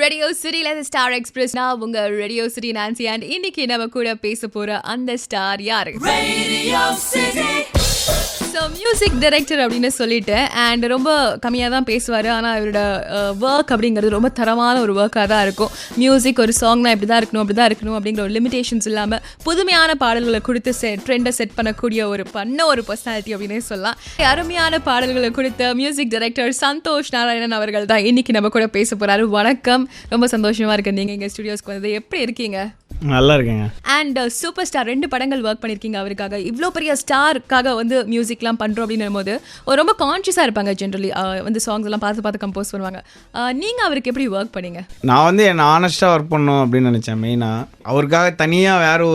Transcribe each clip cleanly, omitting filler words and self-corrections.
Radio சிட்டில star express நான் உங்க ரேடியோ சிட்டி நான்சி அண்ட் இன்னைக்கு நம்ம கூட பேச போற அந்த ஸ்டார் யாரு? Radio city. So music director அப்படின்னு சொல்லிட்டு அண்ட் ரொம்ப கம்மியாக தான் பேசுவார். ஆனால் அவரோட ஒர்க் அப்படிங்கிறது ரொம்ப தரமான ஒரு ஒர்க்காக தான் இருக்கும். மியூசிக் ஒரு சாங்னா இப்படி தான் இருக்கணும் அப்படி தான் இருக்கணும் அப்படிங்கிற ஒரு லிமிடேஷன்ஸ் இல்லாமல் புதுமையான பாடல்களை கொடுத்து ட்ரெண்டை செட் பண்ணக்கூடிய ஒரு பர்சனாலிட்டி அப்படின்னே சொல்லலாம். அருமையான பாடல்களை கொடுத்த மியூசிக் டைரக்டர் சந்தோஷ் நாராயணன் அவர்கள் தான் இன்னைக்கு நம்ம கூட பேச போகிறாரு. வணக்கம், ரொம்ப சந்தோஷமாக இருக்கு நீங்கள் எங்கள் ஸ்டுடியோஸ்க்கு வந்தது. எப்படி இருக்கீங்க? நல்லா இருக்கேங்க. அண்ட் சூப்பர் ஸ்டார் 2 படங்கள் ஒர்க் பண்ணியிருக்கீங்க அவருக்காக. இவ்வளோ பெரிய ஸ்டாருக்காக வந்து மியூசிக்லாம் பண்ணுறோம் அப்படின்னும் போது ரொம்ப கான்ஷியஸாக இருப்பாங்க. ஜென்ரலி வந்து சாங்ஸ் எல்லாம் பார்த்து கம்போஸ் பண்ணுவாங்க. நீங்கள் அவருக்கு எப்படி ஒர்க் பண்ணீங்க? நான் வந்து என்ன ஆனஸ்ட்டாக ஒர்க் பண்ணணும் அப்படின்னு நினச்சேன். மெயினாக அவருக்காக தனியாக வேறு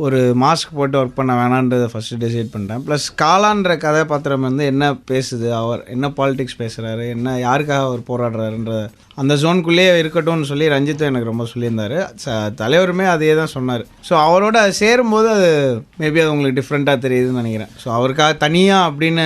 ஒரு மாஸ்க் போட்டு ஒர்க் பண்ண வேணான்றதை ஃபஸ்ட்டு டிசைட் பண்ணிட்டேன். ப்ளஸ் காலான்ற கதாபாத்திரம் வந்து என்ன பேசுது, அவர் என்ன பாலிடிக்ஸ் பேசுகிறாரு, என்ன யாருக்காக அவர் போராடுறாருன்ற அந்த ஜோனுக்குள்ளேயே இருக்கட்டும்னு சொல்லி ரஞ்சித்தும் எனக்கு ரொம்ப சொல்லியிருந்தார். தலைவருமே அதே தான் சொன்னார். ஸோ அவரோட அது சேரும்போது அது மேபி அது உங்களுக்கு டிஃப்ரெண்ட்டாக தெரியுதுன்னு நினைக்கிறேன். ஸோ அவருக்காக தனியாக அப்படின்னு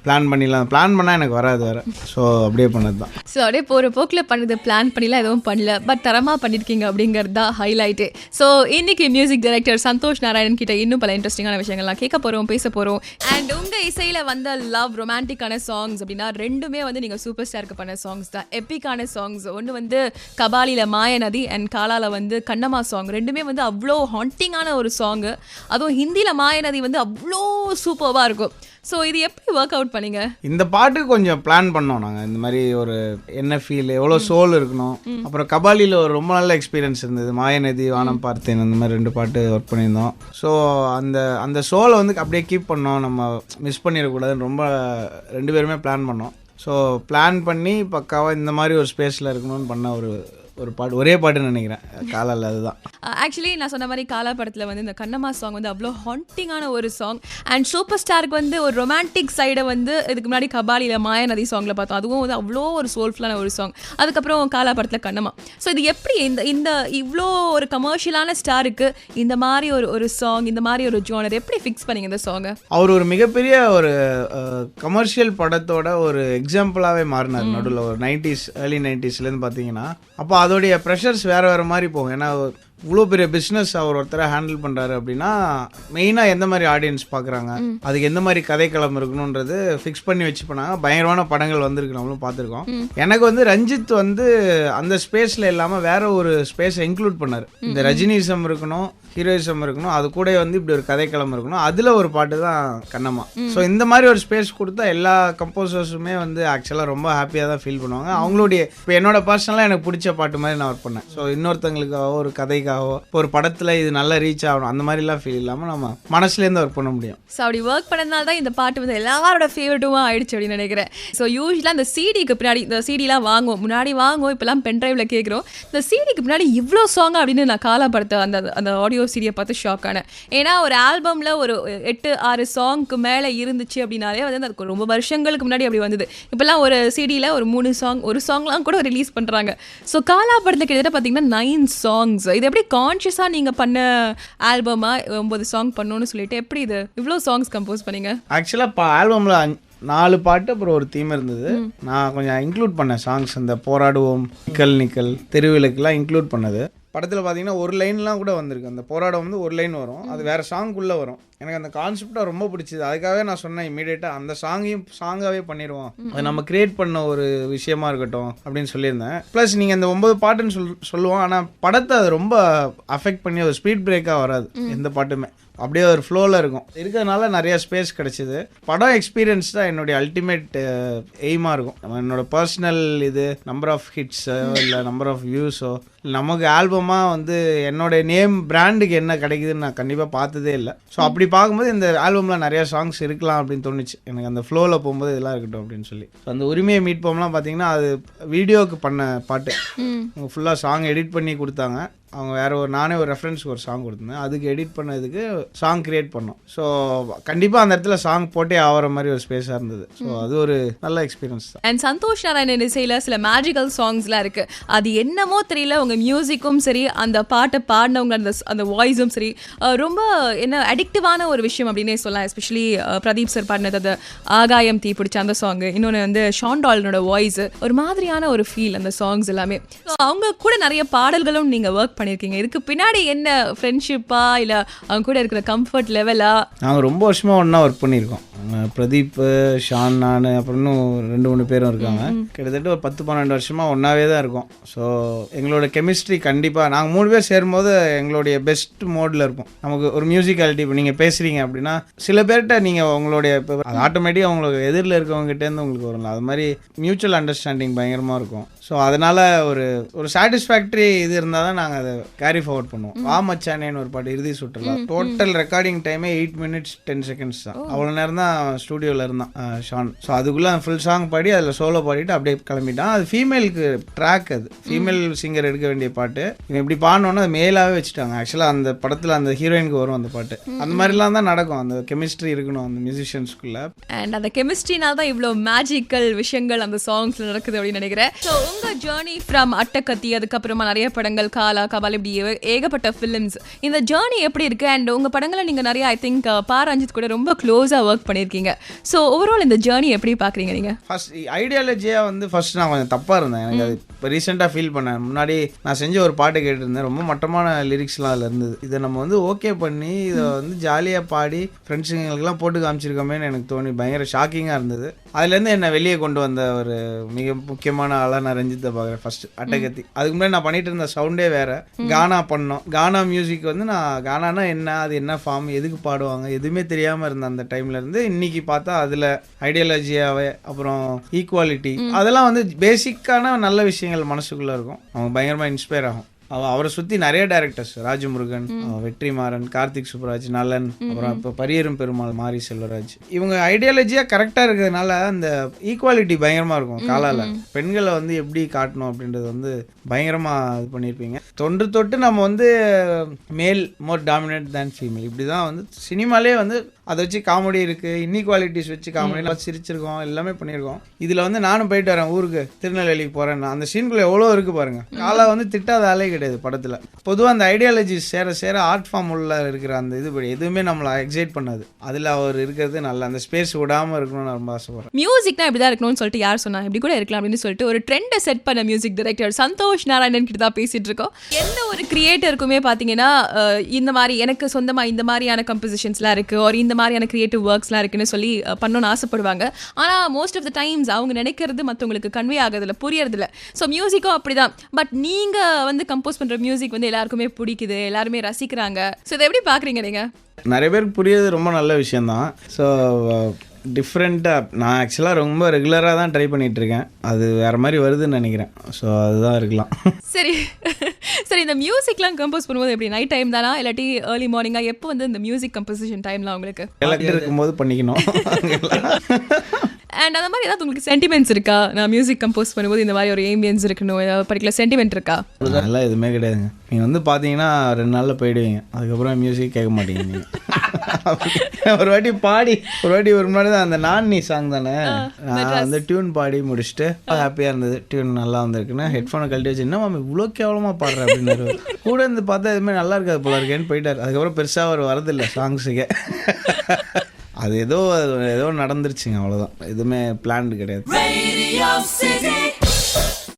பிளான் பண்ணால் எனக்கு வராது வேறு. ஸோ அப்படியே பண்ணது தான். ஸோ அப்படியே போகிற போக்கில் பண்ணது, பிளான் பண்ணிலாம் எதுவும் பண்ணல, பட் தரமாக பண்ணியிருக்கீங்க அப்படிங்கிறது தான் ஹைலைட்டு. ஸோ இன்னைக்கு மியூசிக் டைரக்டர் சந்தோஷ் நாராயணன் கிட்ட இன்னும் பல இன்ட்ரெஸ்டிங்கான விஷயங்கள்லாம் கேட்க போகிறோம், பேச போகிறோம். அண்ட் உங்கள் இசையில் வந்த லவ் ரொமான்டிக்கான சாங்ஸ் அப்படின்னா ரெண்டுமே வந்து நீங்கள் சூப்பர் ஸ்டாருக்கு பண்ண சாங்ஸ் தான். எப்பிக்கான சாங்ஸ். ஒன்று வந்து கபாலியில் மாயநதி அண்ட் காலால வந்து கண்ணம்மா சாங். ரெண்டுமே வந்து அவ்வளோ ஹாண்டிங்கான ஒரு சாங்கு. அதுவும் ஹிந்தியில் மாயநதி வந்து அவ்வளோ சூப்பராக இருக்கும். ஸோ இது எப்படி ஒர்க் அவுட் பண்ணீங்க? இந்த பாட்டுக்கு கொஞ்சம் பிளான் பண்ணோம் நாங்கள். இந்த மாதிரி ஒரு என்ன ஃபீல், எவ்வளோ சோல் இருக்கணும். அப்புறம் கபாலியில் ஒரு ரொம்ப நல்ல எக்ஸ்பீரியன்ஸ் இருந்தது. மாயநதி, வானம் பார்த்தேன், அந்த மாதிரி 2 பாட்டு ஒர்க் பண்ணியிருந்தோம். ஸோ அந்த சோலை வந்து அப்படியே கீப் பண்ணோம், நம்ம மிஸ் பண்ணிடக்கூடாதுன்னு ரொம்ப 2 பேருமே பிளான் பண்ணோம். ஸோ பிளான் பண்ணி பக்காவாக இந்த மாதிரி ஒரு ஸ்பேஸில் இருக்கணும்னு பண்ண ஒரு பாட்டு, ஒரே பாட்டுன்னு நினைக்கிறேன், காலால். அதுதான் ஆக்சுவலி நான் சொன்ன மாதிரி காலா படத்தில் வந்து இந்த கண்ணம்மா சாங் வந்து அவ்வளோ ஹாண்டிங்கான ஒரு சாங். அண்ட் சூப்பர் ஸ்டாருக்கு வந்து ஒரு ரொமான்டிக் சைடை வந்து இதுக்கு முன்னாடி கபாலியில் மாயநதி சாங்கில் பார்த்தோம். அதுவும் வந்து அவ்வளோ ஒரு சோல்ஃபுல்லான ஒரு சாங். அதுக்கப்புறம் காலா படத்தில் கண்ணம்மா. ஸோ இது எப்படி இந்த இவ்வளோ ஒரு கமர்ஷியலான ஸ்டாருக்கு இந்த மாதிரி ஒரு சாங், இந்த மாதிரி ஒரு ஜோனர் எப்படி ஃபிக்ஸ் பண்ணீங்க இந்த சாங்கை? அவர் ஒரு மிகப்பெரிய ஒரு கமர்ஷியல் படத்தோட ஒரு எக்ஸாம்பிளாகவே மாறினார். நடுவில் ஒரு 90s early 90sலேருந்து பார்த்தீங்கன்னா அப்போ அதோடைய ப்ரெஷர்ஸ் வேறு மாதிரி போகும். ஏன்னா இவ்வளோ பெரிய பிஸ்னஸ் அவர் ஒருத்தரை ஹேண்டில் பண்ணுறாரு அப்படின்னா மெயினாக எந்த மாதிரி ஆடியன்ஸ் பார்க்குறாங்க, அதுக்கு எந்த மாதிரி கதைக்களம் இருக்கணுன்றது ஃபிக்ஸ் பண்ணி வச்சு பண்ணாங்க. பயங்கரமான படங்கள் வந்திருக்கு, நம்மளும் பார்த்துருக்கோம். எனக்கு வந்து ரஞ்சித் வந்து அந்த ஸ்பேஸில் இல்லாமல் வேற ஒரு ஸ்பேஸை இன்க்ளூட் பண்ணார். இந்த ரஜினிசம் இருக்கணும், ஹீரோயிசம் இருக்கணும், அது கூட வந்து இப்படி ஒரு கதைக்களம் இருக்கணும். அதில் ஒரு பாட்டு தான் கண்ணம்மா. ஸோ இந்த மாதிரி ஒரு ஸ்பேஸ் கொடுத்தா எல்லா கம்போசர்ஸுமே வந்து ஆக்சுவலாக ரொம்ப ஹாப்பியாக தான் ஃபீல் பண்ணுவாங்க. அவங்களுடைய இப்போ என்னோட பர்சனலாக எனக்கு பிடிச்ச பாட்டு மாதிரி நான் ஒர்க் பண்ணேன். ஸோ இன்னொருத்தங்களுக்காக ஒரு கதைக்காக இப்போ ஒரு படத்தில் இது நல்லா ரீச் ஆகணும் அந்த மாதிரிலாம் ஃபீல் இல்லாமல் நம்ம மனசுலேருந்து ஒர்க் பண்ண முடியும். ஸோ அப்படி ஒர்க் பண்ணதுனால தான் இந்த பாட்டு வந்து எல்லாரோட ஃபேவரட்டுமாக ஆயிடுச்சு அப்படின்னு நினைக்கிறேன். ஸோ யூஸ்வலாக இந்த சிடிக்கு பின்னாடி இந்த சிடிலாம் முன்னாடி வாங்குவோம், இப்போலாம் பென்ட்ரைவில் கேட்குறோம். இந்த சிடிக்கு பின்னாடி இவ்வளோ சாங் அப்படின்னு நான் காலா படத்தை அந்த ஆடியோ சீடியை பார்த்து ஷாக் ஆனேன். ஏன்னா ஒரு ஆல்பமில் ஒரு 8-6 சாங்க்கு மேலே இருந்துச்சு அப்படின்னாலே வந்து அதுக்கு ரொம்ப வருஷங்களுக்கு முன்னாடி அப்படி வந்தது. இப்போல்லாம் ஒரு சிடியில் ஒரு 3 சாங், ஒரு சாங்லாம் கூட ரிலீஸ் பண்ணுறாங்க. ஸோ காலா படத்தில் கிட்டத்தட்ட பார்த்தீங்கன்னா 9 சாங்ஸ். இது எப்படி கான்ஷியஸாக நீங்கள் பண்ண ஆல்பமாக 9 சாங் பண்ணணும்னு சொல்லிட்டு எப்படி இது இவ்வளோ சாங்ஸ் கம்போஸ் பண்ணீங்க? ஆக்சுவலாக ஆல்பமில் 4 பாட்டு அப்புறம் ஒரு தீம் இருந்தது. நான் கொஞ்சம் இன்க்ளூட் பண்ணேன் சாங்ஸ். இந்த போராடுவோம், நிக்கல் தெருவிளக்குலாம் இன்க்ளூட் பண்ணது. படத்தில் பார்த்தீங்கன்னா ஒரு லைன்லாம் கூட வந்திருக்கு. அந்த போராடம் வந்து ஒரு லைன் வரும், அது வேறு சாங்குள்ளே வரும். எனக்கு அந்த கான்செப்டாக ரொம்ப பிடிச்சிது. அதுக்காகவே நான் சொன்னேன் இமீடியட்டாக அந்த சாங்காகவே பண்ணிடுவோம், அது நம்ம கிரியேட் பண்ண ஒரு விஷயமா இருக்கட்டும் அப்படின்னு சொல்லியிருந்தேன். ப்ளஸ் நீங்கள் இந்த 9 பாட்டுன்னு சொல்லுவோம், ஆனால் படத்தை அது ரொம்ப அஃபெக்ட் பண்ணி ஒரு ஸ்பீட் பிரேக்காக வராது. எந்த பாட்டுமே அப்படியே ஒரு ஃப்ளோவில் இருக்கும். இருக்கிறதுனால நிறைய ஸ்பேஸ் கிடச்சிது. படம் எக்ஸ்பீரியன்ஸ் தான் என்னுடைய அல்டிமேட் எய்மாக இருக்கும். என்னோட பர்சனல் இது நம்பர் ஆஃப் ஹிட்ஸோ இல்லை நம்பர் ஆஃப் வியூஸோ நமக்கு ஆல்பமாக வந்து என்னோட நேம் பிராண்டுக்கு என்ன கிடைக்குதுன்னு நான் கண்டிப்பாக பார்த்ததே இல்லை. ஸோ அப்படி பார்க்கும்போது இந்த ஆல்பமில் நிறையா சாங்ஸ் இருக்கலாம் அப்படின்னு தோணுச்சு எனக்கு. அந்த ஃப்ளோவில் போகும்போது இதெல்லாம் இருக்கட்டும் அப்படின்னு சொல்லி. ஸோ அந்த உரிமையை மீட் போம்லாம் பார்த்தீங்கன்னா அது வீடியோவுக்கு பண்ண பாட்டு. ஃபுல்லாக சாங் எடிட் பண்ணி கொடுத்தாங்க. அவங்க வேறு நானே ஒரு ரெஃபரன்ஸ்க்கு ஒரு சாங் கொடுத்துருந்தேன், அதுக்கு எடிட் பண்ணதுக்கு சாங் க்ரியேட் பண்ணோம். ஸோ கண்டிப்பாக அந்த இடத்துல சாங் போட்டே ஆகிற மாதிரி ஒரு ஸ்பேஸாக இருந்தது. ஸோ அது ஒரு நல்ல எக்ஸ்பீரியன்ஸ் தான். அண்ட் சந்தோஷ் நாராயணன் இசையில் சில மேஜிக்கல் சாங்ஸ்லாம் இருக்குது. அது என்னமோ தெரியல, உங்கள் மியூசிக்கும் சரி அந்த பாட்டை பாடினவங்க அந்த வாய்ஸும் சரி ரொம்ப என்ன அடிக்டிவான ஒரு விஷயம் அப்படின்னே சொல்லலாம். எஸ்பெஷலி பிரதீப் சார் பாடினது அது ஆகாயம் தீ பிடிச்ச அந்த சாங், இன்னொன்று வந்து ஷான் டால்னோட வாய்ஸ், ஒரு மாதிரியான ஒரு ஃபீல் அந்த சாங்ஸ் எல்லாமே. ஸோ அவங்க கூட நிறைய பாடல்களும் நீங்கள் ஒர்க் பண்ணியிருக்கீங்க. இதுக்கு பின்னாடி என்ன ஃப்ரெண்ட்ஷிப்பா இல்லை அவங்க கூட இருக்கிற கம்ஃபர்ட் லெவலா? நாங்கள் ரொம்ப வருஷமாக ஒன்றா ஒர்க் பண்ணியிருக்கோம். பிரதீப், ஷான், நான், அப்புறம் இன்னும் 2-3 பேரும் இருக்காங்க. கிட்டத்தட்ட ஒரு 10-12 வருஷமாக ஒன்றாவே தான் இருக்கோம். ஸோ எங்களோட கெமிஸ்ட்ரி கண்டிப்பாக நாங்கள் 3 பேர் சேரும்போது எங்களுடைய பெஸ்ட் மோடில் இருப்போம். நமக்கு ஒரு மியூசிக்காலிட்டி இப்போ நீங்கள் பேசுகிறீங்க அப்படின்னா சில பேர்கிட்ட நீங்கள் உங்களுடைய ஆட்டோமேட்டிக்காக உங்களுக்கு எதிரில் இருக்கவங்ககிட்டேருந்து உங்களுக்கு வரும்ல, அது மாதிரி மியூச்சுவல் அண்டர்ஸ்டாண்டிங் பயங்கரமாக இருக்கும். ஸோ அதனால் ஒரு சாட்டிஸ்ஃபேக்டரி இது இருந்தால் தான் நாங்கள் அதை கேரி ஃபார்வர்ட் பண்ணுவோம். வா மச்சானேன்னு ஒரு பாட்டு இறுதி சுற்றுலாம் டோட்டல் ரெக்கார்டிங் டைமே 8 minutes 10 seconds தான். அவ்வளோ நேரம் தான் ஸ்டூடியோவில் இருந்தான் ஷான். ஸோ அதுக்குள்ளே ஃபுல் சாங் பாடி அதில் சோலோ பாடிட்டு அப்படியே கிளம்பிட்டான். அது ஃபீமேலுக்கு ட்ராக், அது ஃபீமேல் சிங்கர் எடுக்க வேண்டிய பாட்டு. இவன் இப்படி பாடணுன்னா அது மேலாகவே வச்சுட்டாங்க. ஆக்சுவலாக அந்த படத்தில் அந்த ஹீரோயினுக்கு வரும் அந்த பாட்டு. அந்த மாதிரிலாம் தான் நடக்கும். அந்த கெமிஸ்ட்ரி இருக்கணும் அந்த மியூசிஷியன்ஸ்குள்ளே. அண்ட் அந்த கெமிஸ்ட்ரினால தான் இவ்வளோ மேஜிக்கல் விஷயங்கள் அந்த சாங்ஸில் நடக்குது அப்படின்னு நினைக்கிறேன். ஸோ உங்கள் ஜேர்னி ஃப்ரம் அட்டக்கத்தி, அதுக்கப்புறமா நிறைய படங்கள், காலா, கபால், இப்படி ஏகப்பட்ட ஃபிலிம்ஸ், இந்த ஜேர்னி எப்படி இருக்குது? அண்ட் உங்கள் படங்களை நீங்கள் நிறைய ஐ திங்க் பா ரஞ்சித் கூட ரொம்ப க்ளோஸாக ஒர்க் பண்ணியிருக்கீங்க. ஸோ ஓவரால் இந்த ஜேர்னி எப்படி பார்க்குறீங்க நீங்கள்? ஃபர்ஸ்ட் ஐடியாலஜியாக வந்து ஃபர்ஸ்ட் நான் கொஞ்சம் தப்பாக இருந்தேன். எனக்கு அது இப்போ ரீசெண்டாக ஃபீல் பண்ணேன். முன்னாடி நான் செஞ்ச ஒரு பாட்டு கேட்டுருந்தேன், ரொம்ப மட்டமான லிரிக்ஸ்லாம் அதில் இருந்தது. இதை நம்ம வந்து ஓகே பண்ணி இதை வந்து ஜாலியாக பாடி ஃப்ரெண்ட்ஸுங்களுக்கெல்லாம் போட்டு காமிச்சிருக்கோமேன்னு எனக்கு தோணி பயங்கர ஷாக்கிங்காக இருந்தது. அதுலேருந்து என்னை வெளியே கொண்டு வந்த ஒரு மிக முக்கியமான ஆளாக நான் ரஞ்சித்தை பார்க்குறேன். ஃபர்ஸ்ட் அட்டகத்தி. அதுக்கு முன்னாடி நான் பண்ணிட்டு இருந்த சவுண்டே வேறு. கானா பண்ணோம். கானா மியூசிக் வந்து நான் கானானா என்ன, அது என்ன ஃபார்ம், எதுக்கு பாடுவாங்க, எதுவுமே தெரியாமல் இருந்த அந்த டைம்ல இருந்து இன்னைக்கு பார்த்தா அதில் ஐடியாலஜியாவே அப்புறம் ஈக்குவாலிட்டி அதெல்லாம் வந்து பேசிக்கான நல்ல விஷயங்கள் மனசுக்குள்ளே இருக்கும். அவங்க பயங்கரமாக இன்ஸ்பயர் ஆகும். அவரை சுற்றி நிறைய டைரக்டர்ஸ், ராஜமுருகன், வெற்றிமாறன், கார்த்திக் சுப்ராஜ், நலன், அப்புறம் இப்போ பரியரும் பெருமாள், மாரி செல்வராஜ், இவங்க ஐடியாலஜியாக கரெக்டாக இருக்கிறதுனால அந்த ஈக்குவாலிட்டி பயங்கரமாக இருக்கும். காலால் பெண்களை வந்து எப்படி காட்டணும் அப்படின்றது வந்து பயங்கரமாக இது பண்ணியிருப்பீங்க. தொட்டு நம்ம வந்து மேல் மோர் டாமினேட் தேன் ஃபீமேல் இப்படி தான் வந்து சினிமாலே வந்து அதை வச்சு காமெடி இருக்குது, இன்இக்வாலிட்டிஸ் வச்சு காமெடியெலாம் சிரிச்சிருக்கோம், எல்லாமே பண்ணியிருக்கோம். இதில் வந்து நானும் போயிட்டு வரேன் ஊருக்கு, திருநெல்வேலிக்கு போகிறேன். அந்த சீன்குள்ளே எவ்வளோ இருக்குது பாருங்கள். காலா வந்து திட்டாத ஆளே கிடையாது படத்தில். பொதுவாக அந்த ஐடியாலஜி சேர ஆர்ட் ஃபார்ம் உள்ள இருக்கிற அந்த இதுபடி எதுவுமே நம்மளை எக்ஸைட் பண்ணாது. அதில் அவர் இருக்கிறது நல்ல அந்த ஸ்பேஸ் விடாமல் இருக்கணும்னு நான் ரொம்ப ஆசைப்படுறேன். மியூசிக்னா இப்படி தான் இருக்கணும்னு சொல்லிட்டு யார் சொன்னா, இப்படி கூட இருக்கலாம் அப்படின்னு சொல்லிட்டு ஒரு ட்ரெண்டை செட் பண்ண மியூசிக் டைரக்டர் சந்தோஷ் நாராயணன் கிட்ட தான் பேசிட்டு இருக்கோம். எந்த ஒரு கிரியேட்டருக்குமே பார்த்தீங்கன்னா இந்த மாதிரி எனக்கு சொந்தமாக இந்த மாதிரியான கம்போசிஷன்ஸ்லாம் இருக்குது, ஒரு இந்த மாதிரியான கிரியேட்டிவ் ஒர்க்ஸ்லாம் இருக்குன்னு சொல்லி பண்ணணும்னு ஆசைப்படுவாங்க. ஆனால் மோஸ்ட் ஆஃப் த டைம்ஸ் அவங்க நினைக்கிறது மற்றவங்களுக்கு கன்வே ஆகுறதில்ல, புரியறதில்ல. ஸோ மியூசிக்கும் அப்படிதான். பட் நீங்கள் வந்து கம்போஸ் பண்ணுற மியூசிக் வந்து எல்லாருக்குமே பிடிக்குது, எல்லாருமே ரசிக்கிறாங்க. ஸோ இதை எப்படி பார்க்குறீங்க நீங்கள்? நிறைய பேருக்கு புரியுது, ரொம்ப நல்ல விஷயந்தான். ஸோ டிஃப்ரெண்ட்டாக நான் ஆக்சுவலாக ரொம்ப ரெகுலராக தான் ட்ரை பண்ணிகிட்ருக்கேன். அது வேறு மாதிரி வருதுன்னு நினைக்கிறேன். ஸோ அதுதான் இருக்கலாம். சரி சரி, இந்த மியூசிக்லாம் கம்போஸ் பண்ணும்போது எப்படி நைட் டைம் தானா இல்லாட்டி ஏர்லி மார்னிங்காக? எப்போ வந்து இந்த மியூசிக் கம்போசிஷன் டைம்லாம் உங்களுக்கு எலக்ட்ரிக் இருக்கும்போது பண்ணிக்கணும். அண்ட் அந்த மாதிரி ஏதாவது உங்களுக்கு சென்டிமெண்ட்ஸ் இருக்கா? நான் மியூசிக் கம்போஸ் பண்ணும்போது இந்த மாதிரி ஒரு ஏம்பியன்ஸ் இருக்கணும், ஏதாவது பர்டிகுலர் சென்டிமெண்ட் இருக்கா? அதெல்லாம் எதுவுமே கிடையாதுங்க. நீங்கள் வந்து பார்த்தீங்கன்னா 2 நாளில் போயிடுவீங்க, அதுக்கப்புறம் மியூசிக் கேட்க மாட்டீங்க. நீங்கள் ஒரு வாட்டி ஒரு முன்னாடி தான் அந்த நானி சாங் தானே, நான் அந்த டியூன் பாடி முடிச்சுட்டு ஹாப்பியாக இருந்தது, டியூன் நல்லா வந்திருக்குன்னு ஹெட்ஃபோனை கழட்டி வச்சு என்ன மாமி இவ்வளோ கேவலமாக பாடுறேன் அப்படின்னு கூட இருந்து பார்த்தா எதுவுமே நல்லா இருக்காது போல இருக்கேன்னு போயிட்டார். அதுக்கப்புறம் பெருசாக அவர் வரதில்லை சாங்ஸுக்கே. அது ஏதோ நடந்துருச்சுங்க, அவ்வளோதான். எதுவுமே பிளான்டு கிடையாது.